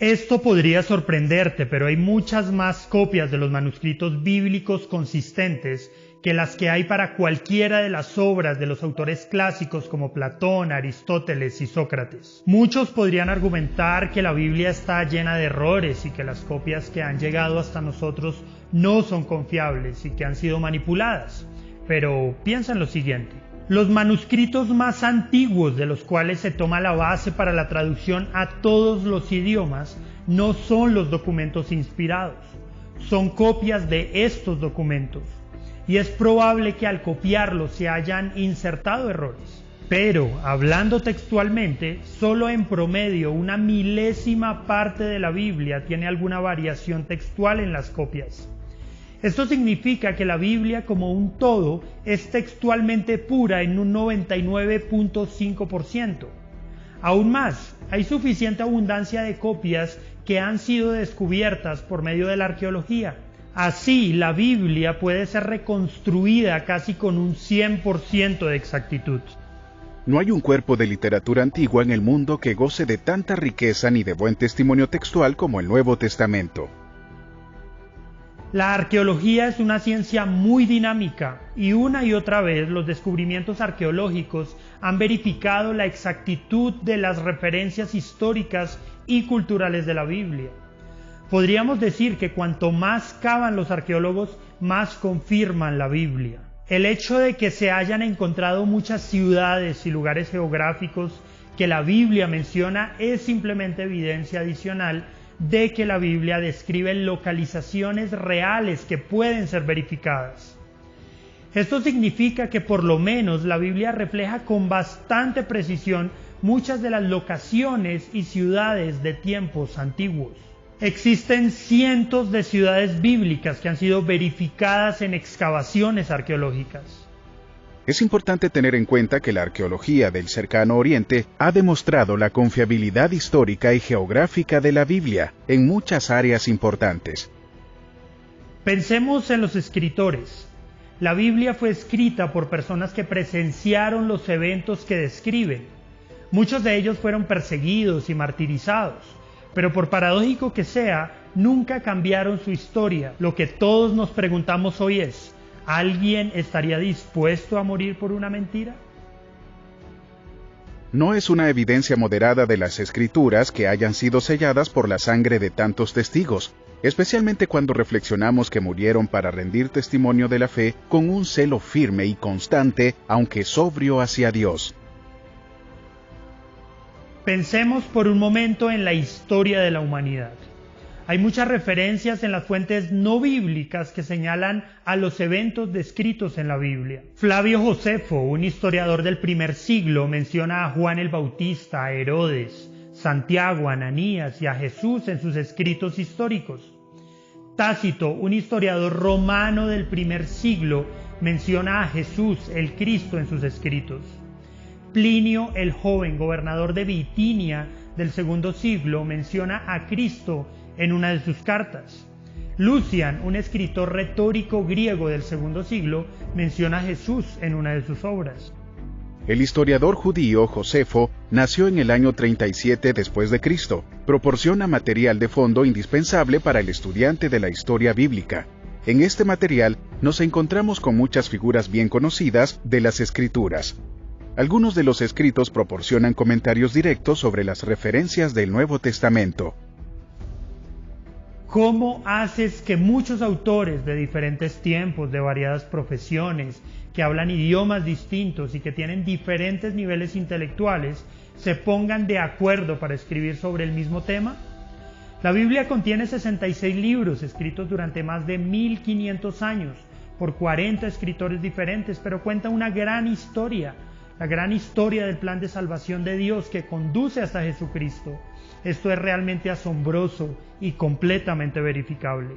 Esto podría sorprenderte, pero hay muchas más copias de los manuscritos bíblicos consistentes que las que hay para cualquiera de las obras de los autores clásicos como Platón, Aristóteles y Sócrates. Muchos podrían argumentar que la Biblia está llena de errores y que las copias que han llegado hasta nosotros no son confiables y que han sido manipuladas. Pero piensa en lo siguiente. Los manuscritos más antiguos de los cuales se toma la base para la traducción a todos los idiomas no son los documentos inspirados, son copias de estos documentos. Y es probable que al copiarlos se hayan insertado errores. Pero, hablando textualmente, solo en promedio una milésima parte de la Biblia tiene alguna variación textual en las copias. Esto significa que la Biblia como un todo es textualmente pura en un 99.5%. Aún más, hay suficiente abundancia de copias que han sido descubiertas por medio de la arqueología. Así, la Biblia puede ser reconstruida casi con un 100% de exactitud. No hay un cuerpo de literatura antigua en el mundo que goce de tanta riqueza ni de buen testimonio textual como el Nuevo Testamento. La arqueología es una ciencia muy dinámica y una y otra vez los descubrimientos arqueológicos han verificado la exactitud de las referencias históricas y culturales de la Biblia. Podríamos decir que cuanto más cavan los arqueólogos, más confirman la Biblia. El hecho de que se hayan encontrado muchas ciudades y lugares geográficos que la Biblia menciona es simplemente evidencia adicional de que la Biblia describe localizaciones reales que pueden ser verificadas. Esto significa que por lo menos la Biblia refleja con bastante precisión muchas de las locaciones y ciudades de tiempos antiguos. Existen cientos de ciudades bíblicas que han sido verificadas en excavaciones arqueológicas. Es importante tener en cuenta que la arqueología del Cercano Oriente ha demostrado la confiabilidad histórica y geográfica de la Biblia en muchas áreas importantes. Pensemos en los escritores. La Biblia fue escrita por personas que presenciaron los eventos que describen. Muchos de ellos fueron perseguidos y martirizados, pero por paradójico que sea, nunca cambiaron su historia. Lo que todos nos preguntamos hoy es, ¿alguien estaría dispuesto a morir por una mentira? No es una evidencia moderada de las Escrituras que hayan sido selladas por la sangre de tantos testigos, especialmente cuando reflexionamos que murieron para rendir testimonio de la fe con un celo firme y constante, aunque sobrio hacia Dios. Pensemos por un momento en la historia de la humanidad. Hay muchas referencias en las fuentes no bíblicas que señalan a los eventos descritos en la Biblia. Flavio Josefo, un historiador del primer siglo, menciona a Juan el Bautista, a Herodes, Santiago, Ananías y a Jesús en sus escritos históricos. Tácito, un historiador romano del primer siglo, menciona a Jesús, el Cristo, en sus escritos. Plinio el Joven, gobernador de Bitinia del segundo siglo, menciona a Cristo en una de sus cartas. Lucian, un escritor retórico griego del segundo siglo, menciona a Jesús en una de sus obras. El historiador judío Josefo nació en el año 37 después de Cristo. Proporciona material de fondo indispensable para el estudiante de la historia bíblica. En este material nos encontramos con muchas figuras bien conocidas de las Escrituras. Algunos de los escritos proporcionan comentarios directos sobre las referencias del Nuevo Testamento. ¿Cómo haces que muchos autores de diferentes tiempos, de variadas profesiones, que hablan idiomas distintos y que tienen diferentes niveles intelectuales, se pongan de acuerdo para escribir sobre el mismo tema? La Biblia contiene 66 libros escritos durante más de 1500 años por 40 escritores diferentes, pero cuenta una gran historia, la gran historia del plan de salvación de Dios que conduce hasta Jesucristo. Esto es realmente asombroso y completamente verificable.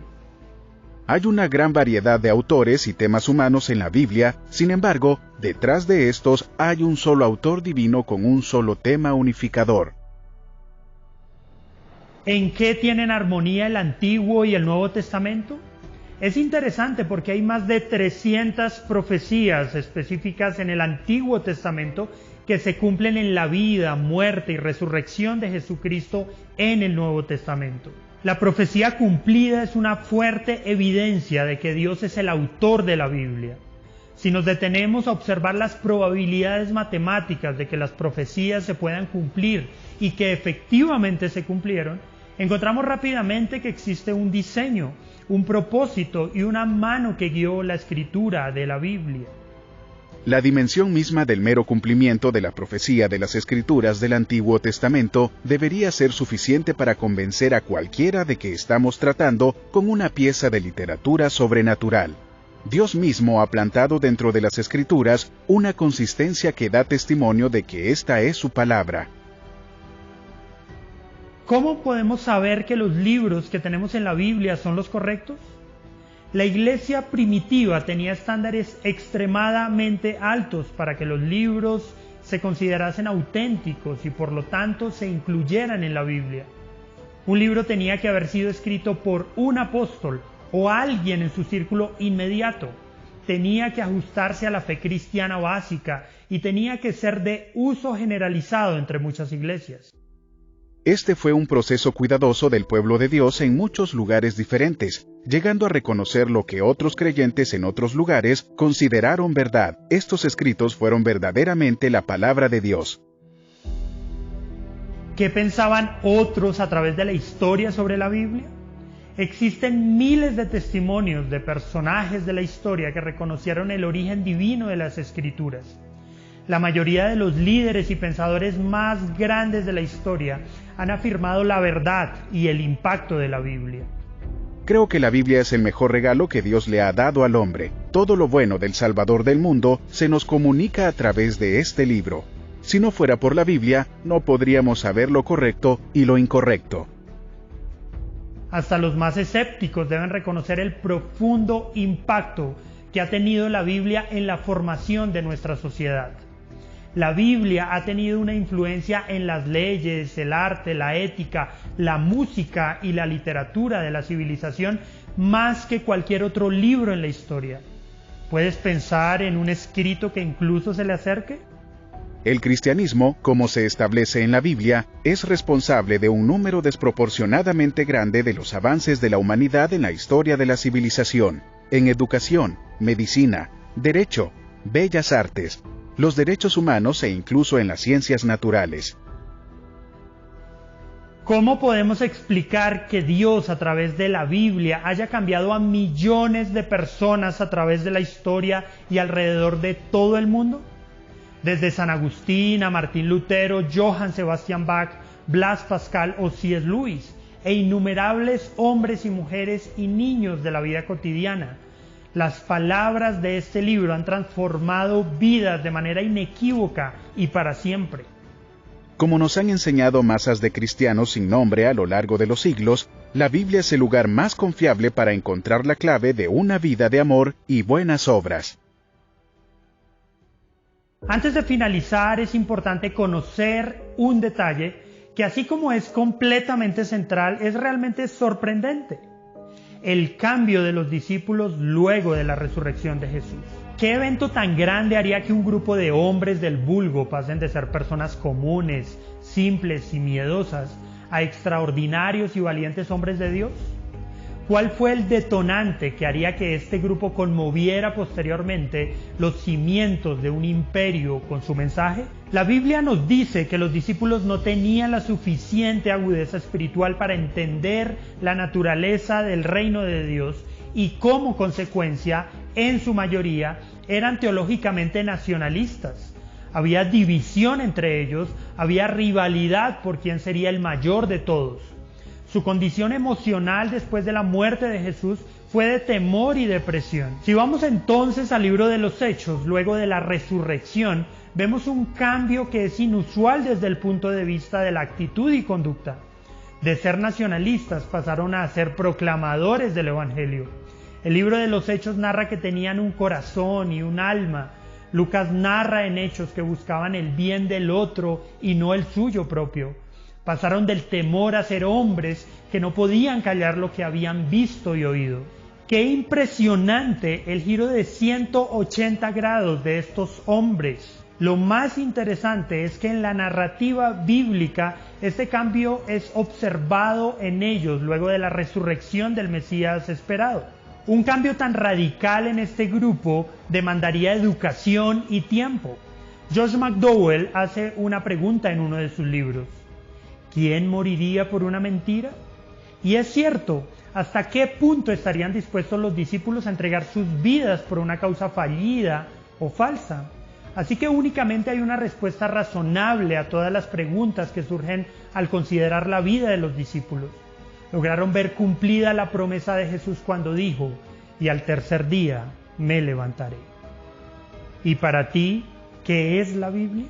Hay una gran variedad de autores y temas humanos en la Biblia, sin embargo, detrás de estos hay un solo autor divino con un solo tema unificador. ¿En qué tienen armonía el Antiguo y el Nuevo Testamento? Es interesante porque hay más de 300 profecías específicas en el Antiguo Testamento que se cumplen en la vida, muerte y resurrección de Jesucristo en el Nuevo Testamento. La profecía cumplida es una fuerte evidencia de que Dios es el autor de la Biblia. Si nos detenemos a observar las probabilidades matemáticas de que las profecías se puedan cumplir y que efectivamente se cumplieron, encontramos rápidamente que existe un diseño, un propósito y una mano que guió la escritura de la Biblia. La dimensión misma del mero cumplimiento de la profecía de las Escrituras del Antiguo Testamento debería ser suficiente para convencer a cualquiera de que estamos tratando con una pieza de literatura sobrenatural. Dios mismo ha plantado dentro de las Escrituras una consistencia que da testimonio de que esta es su palabra. ¿Cómo podemos saber que los libros que tenemos en la Biblia son los correctos? La iglesia primitiva tenía estándares extremadamente altos para que los libros se considerasen auténticos y por lo tanto se incluyeran en la Biblia. Un libro tenía que haber sido escrito por un apóstol o alguien en su círculo inmediato. Tenía que ajustarse a la fe cristiana básica y tenía que ser de uso generalizado entre muchas iglesias. Este fue un proceso cuidadoso del pueblo de Dios en muchos lugares diferentes, llegando a reconocer lo que otros creyentes en otros lugares consideraron verdad. Estos escritos fueron verdaderamente la palabra de Dios. ¿Qué pensaban otros a través de la historia sobre la Biblia? Existen miles de testimonios de personajes de la historia que reconocieron el origen divino de las Escrituras. La mayoría de los líderes y pensadores más grandes de la historia han afirmado la verdad y el impacto de la Biblia. Creo que la Biblia es el mejor regalo que Dios le ha dado al hombre. Todo lo bueno del Salvador del mundo se nos comunica a través de este libro. Si no fuera por la Biblia, no podríamos saber lo correcto y lo incorrecto. Hasta los más escépticos deben reconocer el profundo impacto que ha tenido la Biblia en la formación de nuestra sociedad. La Biblia ha tenido una influencia en las leyes, el arte, la ética, la música y la literatura de la civilización más que cualquier otro libro en la historia. ¿Puedes pensar en un escrito que incluso se le acerque? El cristianismo, como se establece en la Biblia, es responsable de un número desproporcionadamente grande de los avances de la humanidad en la historia de la civilización, en educación, medicina, derecho, bellas artes, los derechos humanos e incluso en las ciencias naturales. ¿Cómo podemos explicar que Dios a través de la Biblia haya cambiado a millones de personas a través de la historia y alrededor de todo el mundo? Desde San Agustín a Martín Lutero, Johann Sebastian Bach, Blas Pascal o C.S. Lewis, e innumerables hombres y mujeres y niños de la vida cotidiana. Las palabras de este libro han transformado vidas de manera inequívoca y para siempre. Como nos han enseñado masas de cristianos sin nombre a lo largo de los siglos, la Biblia es el lugar más confiable para encontrar la clave de una vida de amor y buenas obras. Antes de finalizar, es importante conocer un detalle que, así como es completamente central, es realmente sorprendente. El cambio de los discípulos luego de la resurrección de Jesús. ¿Qué evento tan grande haría que un grupo de hombres del vulgo pasen de ser personas comunes, simples y miedosas a extraordinarios y valientes hombres de Dios? ¿Cuál fue el detonante que haría que este grupo conmoviera posteriormente los cimientos de un imperio con su mensaje? La Biblia nos dice que los discípulos no tenían la suficiente agudeza espiritual para entender la naturaleza del reino de Dios y como consecuencia, en su mayoría, eran teológicamente nacionalistas. Había división entre ellos, había rivalidad por quién sería el mayor de todos. Su condición emocional después de la muerte de Jesús fue de temor y depresión. Si vamos entonces al libro de los Hechos, luego de la resurrección, vemos un cambio que es inusual desde el punto de vista de la actitud y conducta. De ser nacionalistas pasaron a ser proclamadores del Evangelio. El libro de los Hechos narra que tenían un corazón y un alma. Lucas narra en Hechos que buscaban el bien del otro y no el suyo propio. Pasaron del temor a ser hombres que no podían callar lo que habían visto y oído. ¡Qué impresionante el giro de 180 grados de estos hombres! Lo más interesante es que en la narrativa bíblica este cambio es observado en ellos luego de la resurrección del Mesías esperado. Un cambio tan radical en este grupo demandaría educación y tiempo. Josh McDowell hace una pregunta en uno de sus libros: ¿quién moriría por una mentira? Y es cierto, ¿hasta qué punto estarían dispuestos los discípulos a entregar sus vidas por una causa fallida o falsa? Así que únicamente hay una respuesta razonable a todas las preguntas que surgen al considerar la vida de los discípulos. Lograron ver cumplida la promesa de Jesús cuando dijo: y al tercer día me levantaré. ¿Y para ti qué es la Biblia?